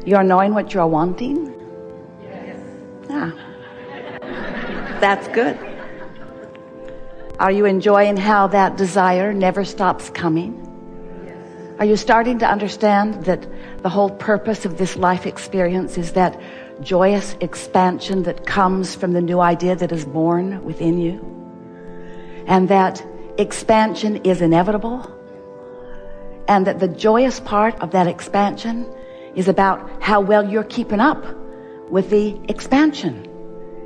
You're knowing what you're wanting? Yes. Yeah. That's good. Are you enjoying how that desire never stops coming? Yes. Are you starting to understand that the whole purpose of this life experience is that joyous expansion that comes from the new idea that is born within you? And that expansion is inevitable? And that the joyous part of that expansion is about how well you're keeping up with the expansion.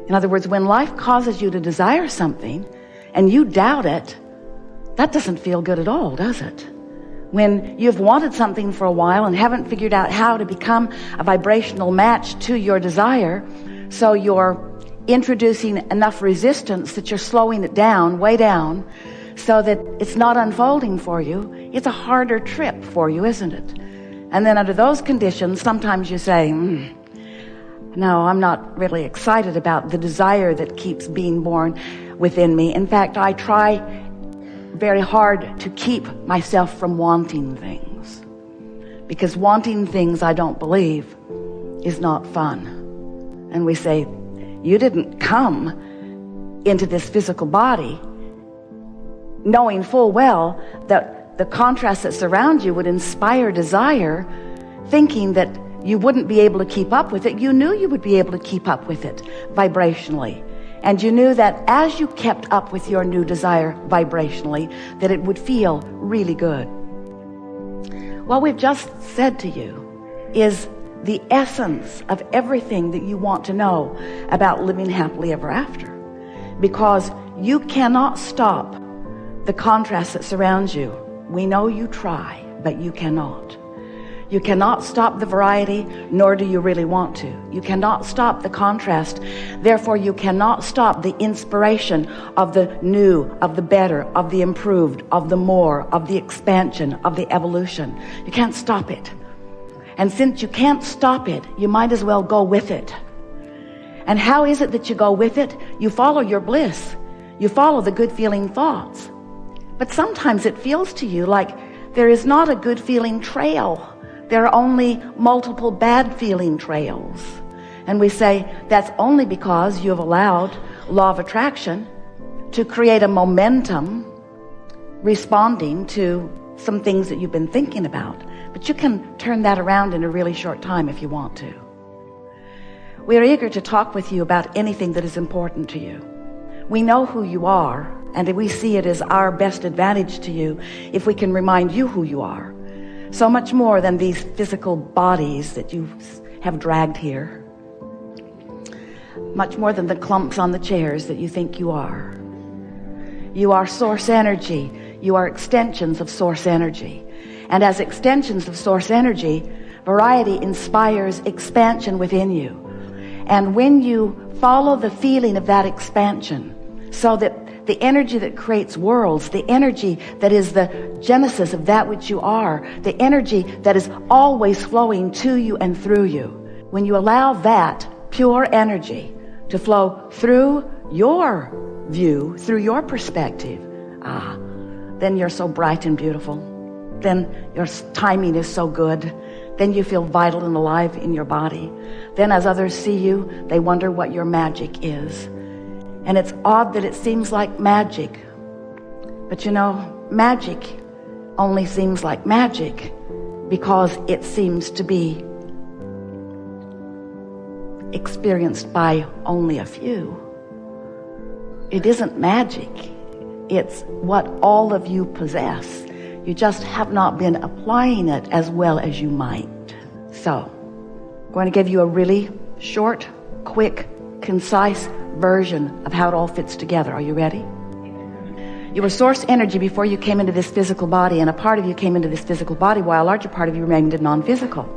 In other words, when life causes you to desire something and you doubt it, that doesn't feel good at all, does it? When you've wanted something for a while and haven't figured out how to become a vibrational match to your desire, so you're introducing enough resistance that you're slowing it down, way down, so that it's not unfolding for you, it's a harder trip for you, isn't it? And then under those conditions, sometimes you say, no, I'm not really excited about the desire that keeps being born within me. In fact, I try very hard to keep myself from wanting things, because wanting things, I don't believe, is not fun. And we say, you didn't come into this physical body knowing full well that the contrast that surrounds you would inspire desire, thinking that you wouldn't be able to keep up with it. You knew you would be able to keep up with it vibrationally. And you knew that as you kept up with your new desire vibrationally, that it would feel really good. What we've just said to you is the essence of everything that you want to know about living happily ever after. Because you cannot stop the contrast that surrounds you. We know you try, but you cannot. You cannot stop the variety, nor do you really want to. You cannot stop the contrast. Therefore, you cannot stop the inspiration of the new, of the better, of the improved, of the more, of the expansion, of the evolution. You can't stop it. And since you can't stop it, you might as well go with it. And how is it that you go with it? You follow your bliss. You follow the good feeling thoughts. But sometimes it feels to you like there is not a good feeling trail. There are only multiple bad feeling trails. And we say that's only because you have allowed law of attraction to create a momentum responding to some things that you've been thinking about. But you can turn that around in a really short time if you want to. We are eager to talk with you about anything that is important to you. We know who you are, and we see it as our best advantage to you if we can remind you who you are. So much more than these physical bodies that you have dragged here. Much more than the clumps on the chairs that you think you are. You are source energy. You are extensions of source energy. And as extensions of source energy, variety inspires expansion within you. And when you follow the feeling of that expansion, so that the energy that creates worlds, the energy that is the genesis of that which you are, the energy that is always flowing to you and through you, when you allow that pure energy to flow through your view, through your perspective, then you're so bright and beautiful. Then your timing is so good. Then you feel vital and alive in your body. Then as others see you, they wonder what your magic is. And it's odd that it seems like magic. But you know, magic only seems like magic because it seems to be experienced by only a few. It isn't magic. It's what all of you possess. You just have not been applying it as well as you might. So, I'm going to give you a really short, quick, concise version of how it all fits together. Are you ready? You were source energy before you came into this physical body, and a part of you came into this physical body while a larger part of you remained non-physical.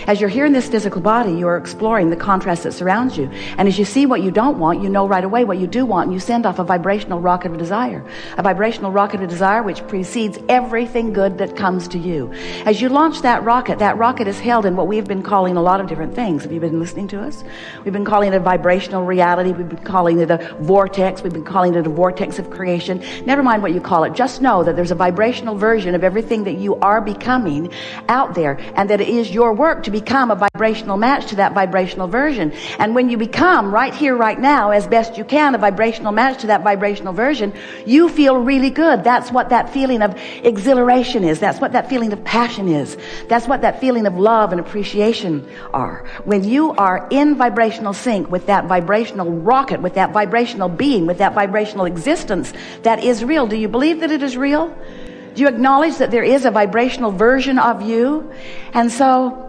As you're here in this physical body, you are exploring the contrast that surrounds you. And as you see what you don't want, you know right away what you do want, and you send off a vibrational rocket of desire. A vibrational rocket of desire which precedes everything good that comes to you. As you launch that rocket is held in what we've been calling a lot of different things. Have you been listening to us? We've been calling it a vibrational reality. We've been calling it a vortex. We've been calling it a vortex of creation. Never never mind what you call it. Just know that there's a vibrational version of everything that you are becoming out there, and that it is your work to become a vibrational match to that vibrational version. And when you become right here, right now, as best you can, a vibrational match to that vibrational version, you feel really good. That's what that feeling of exhilaration is. That's what that feeling of passion is. That's what that feeling of love and appreciation are. When you are in vibrational sync with that vibrational rocket, with that vibrational being, with that vibrational existence that is real. Do you believe that it is real? Do you acknowledge that there is a vibrational version of you? And so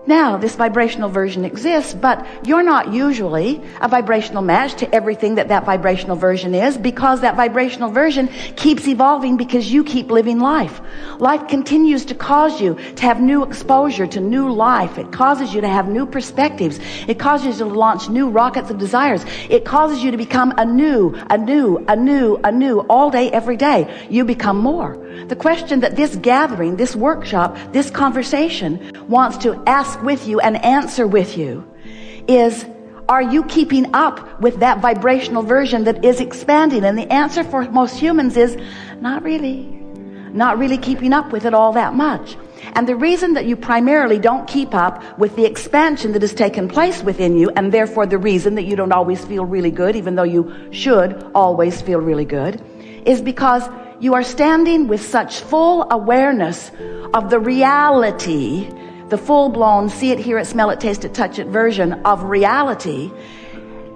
now this vibrational version exists, but you're not usually a vibrational match to everything that that vibrational version is, because that vibrational version keeps evolving, because you keep living life. Life continues to cause you to have new exposure to new life. It causes you to have new perspectives. It causes you to launch new rockets of desires. It causes you to become anew, all day, every day. You become more. The question that this gathering, this workshop, this conversation wants to ask with you and answer with you is, are you keeping up with that vibrational version that is expanding? And the answer for most humans is not really. Not really keeping up with it all that much. And the reason that you primarily don't keep up with the expansion that has taken place within you, and therefore the reason that you don't always feel really good, even though you should always feel really good, is because you are standing with such full awareness of the reality, the full-blown see it, hear it, smell it, taste it, touch it version of reality,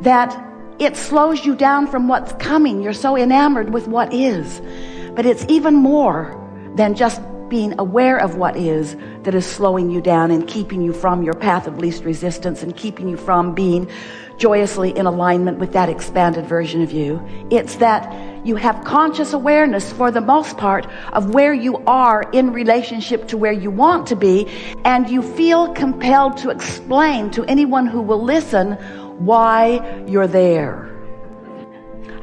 that it slows you down from what's coming. You're so enamored with what is. But it's even more than just being aware of what is that is slowing you down and keeping you from your path of least resistance and keeping you from being joyously in alignment with that expanded version of you. It's that you have conscious awareness, for the most part, of where you are in relationship to where you want to be, and you feel compelled to explain to anyone who will listen why you're there.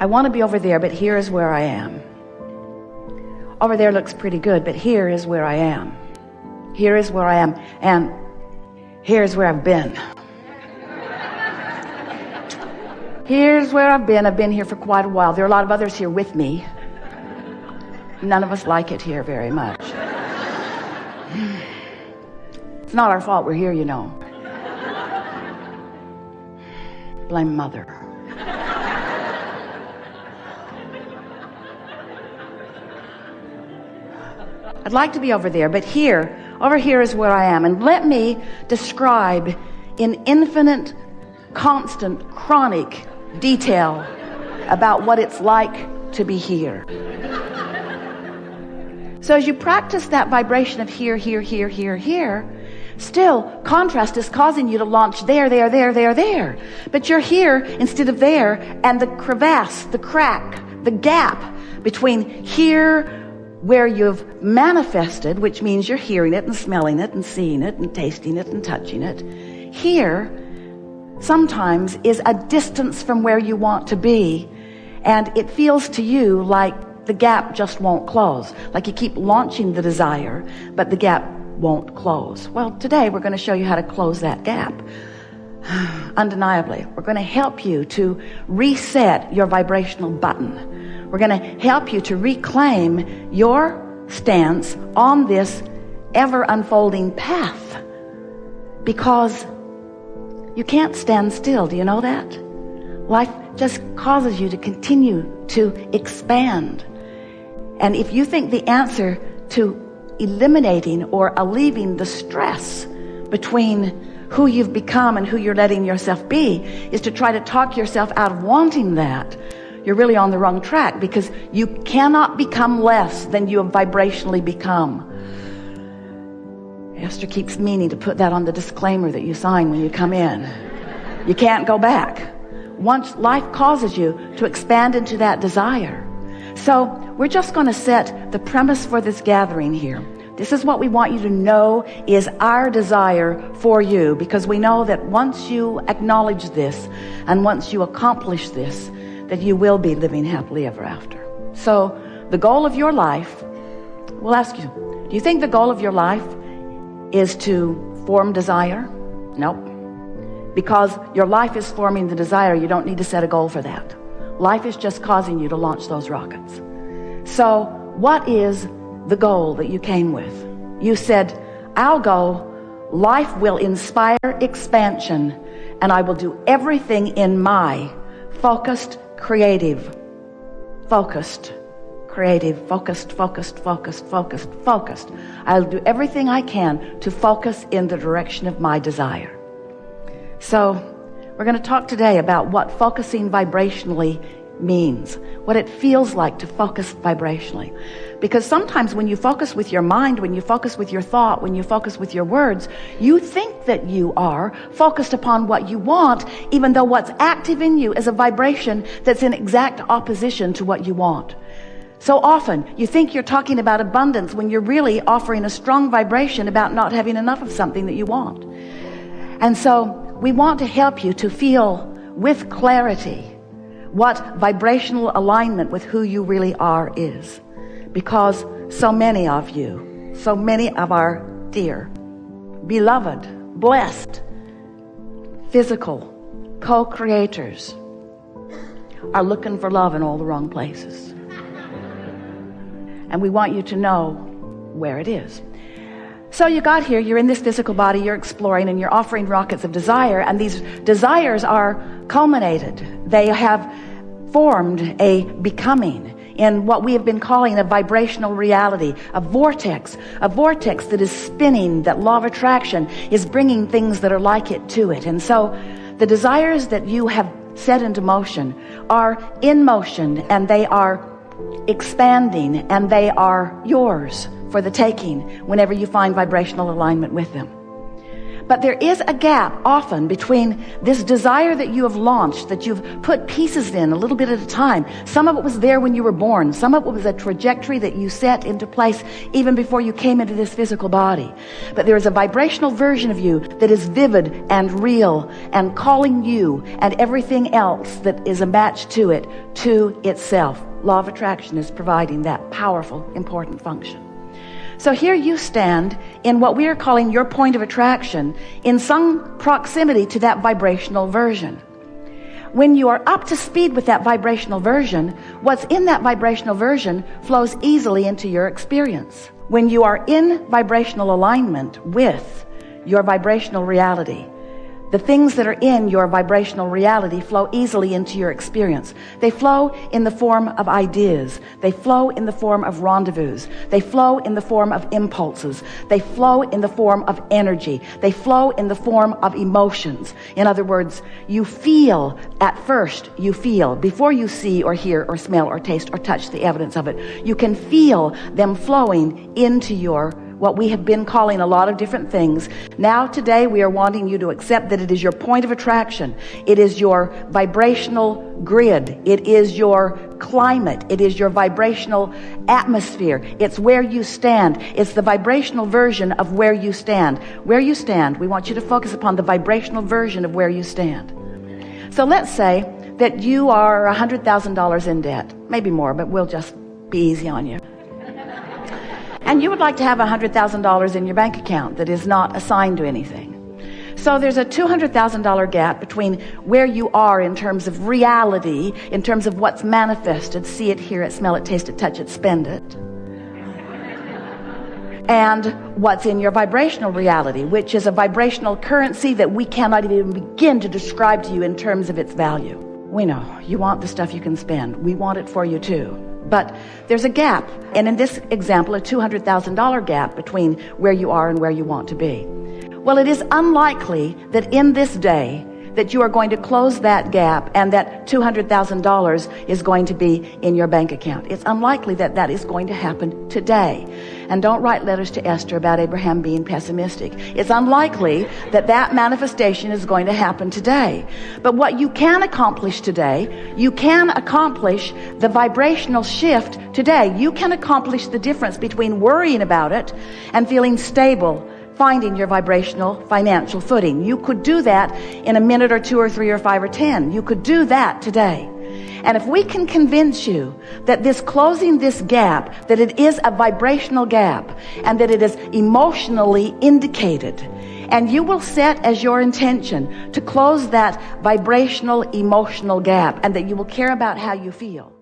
I want to be over there, but here is where I am. Over there looks pretty good, but here is where I am. Here is where I am, and here's where I've been. Here's where I've been. I've been here for quite a while. There are a lot of others here with me. None of us like it here very much. It's not our fault we're here, you know. Blame Mother. I'd like to be over there, but over here is where I am. And let me describe in infinite, constant, chronic detail about what it's like to be here. So as you practice that vibration of here, still contrast is causing you to launch there. But you're here instead of there, and the crevasse, the crack, the gap between here, where you've manifested, which means you're hearing it and smelling it and seeing it and tasting it and touching it, here sometimes is a distance from where you want to be, and it feels to you like the gap just won't close, like you keep launching the desire, but the gap won't close. Well, today we're going to show you how to close that gap. Undeniably, we're going to help you to reset your vibrational button. We're going to help you to reclaim your stance on this ever unfolding path, because you can't stand still. Do you know that? Life just causes you to continue to expand. And if you think the answer to eliminating or alleviating the stress between who you've become and who you're letting yourself be is to try to talk yourself out of wanting that, you're really on the wrong track, because you cannot become less than you have vibrationally become. Esther keeps meaning to put that on the disclaimer that you sign when you come in. You can't go back. Once life causes you to expand into that desire. So we're just going to set the premise for this gathering here. This is what we want you to know is our desire for you, because we know that once you acknowledge this and once you accomplish this, that you will be living happily ever after. So the goal of your life, we'll ask you, do you think the goal of your life is to form desire? Nope. Because your life is forming the desire, you don't need to set a goal for that. Life is just causing you to launch those rockets. So what is the goal that you came with? You said, I'll go, life will inspire expansion, and I will do everything in my focused, creative, focused. I'll do everything I can to focus in the direction of my desire. So we're going to talk today about what focusing vibrationally means, what it feels like to focus vibrationally. Because sometimes when you focus with your mind, when you focus with your thought, when you focus with your words, you think that you are focused upon what you want, even though what's active in you is a vibration that's in exact opposition to what you want. So often you think you're talking about abundance when you're really offering a strong vibration about not having enough of something that you want. And so we want to help you to feel with clarity what vibrational alignment with who you really are is. Because so many of you, so many of our dear, beloved, blessed, physical co-creators are looking for love in all the wrong places. And we want you to know where it is. So you got here, you're in this physical body, you're exploring, and you're offering rockets of desire, and these desires are culminated. They have formed a becoming in what we have been calling a vibrational reality, a vortex that is spinning, that law of attraction is bringing things that are like it to it. And so the desires that you have set into motion are in motion, and they are expanding, and they are yours for the taking whenever you find vibrational alignment with them. But there is a gap often between this desire that you have launched, that you've put pieces in a little bit at a time. Some of it was there when you were born. Some of it was a trajectory that you set into place even before you came into this physical body. But there is a vibrational version of you that is vivid and real and calling you and everything else that is a match to it to itself. Law of attraction is providing that powerful, important function. So here you stand in what we are calling your point of attraction, in some proximity to that vibrational version. When you are up to speed with that vibrational version, what's in that vibrational version flows easily into your experience. When you are in vibrational alignment with your vibrational reality, the things that are in your vibrational reality flow easily into your experience. They flow in the form of ideas. They flow in the form of rendezvous. They flow in the form of impulses. They flow in the form of energy. They flow in the form of emotions. In other words, you feel at first, you feel before you see or hear or smell or taste or touch the evidence of it. You can feel them flowing into your what we have been calling a lot of different things. Now today we are wanting you to accept that it is your point of attraction. It is your vibrational grid. It is your climate. It is your vibrational atmosphere. It's where you stand. It's the vibrational version of where you stand. Where you stand, we want you to focus upon the vibrational version of where you stand. So let's say that you are $100,000 in debt, maybe more, but we'll just be easy on you. And you would like to have $100,000 in your bank account that is not assigned to anything. So there's a $200,000 gap between where you are in terms of reality, in terms of what's manifested, see it, hear it, smell it, taste it, touch it, spend it, and what's in your vibrational reality, which is a vibrational currency that we cannot even begin to describe to you in terms of its value. We know you want the stuff you can spend. We want it for you too. But there's a gap, and in this example, a $200,000 gap between where you are and where you want to be. Well, it is unlikely that in this day that you are going to close that gap and that $200,000 is going to be in your bank account. It's unlikely that that is going to happen today. And don't write letters to Esther about Abraham being pessimistic. It's unlikely that that manifestation is going to happen today. But what you can accomplish today, you can accomplish the vibrational shift today. You can accomplish the difference between worrying about it and feeling stable, finding your vibrational financial footing. You could do that in a minute or 2 or 3 or 5 or 10. You could do that today. And if we can convince you that this closing this gap, that it is a vibrational gap and that it is emotionally indicated, and you will set as your intention to close that vibrational emotional gap, and that you will care about how you feel.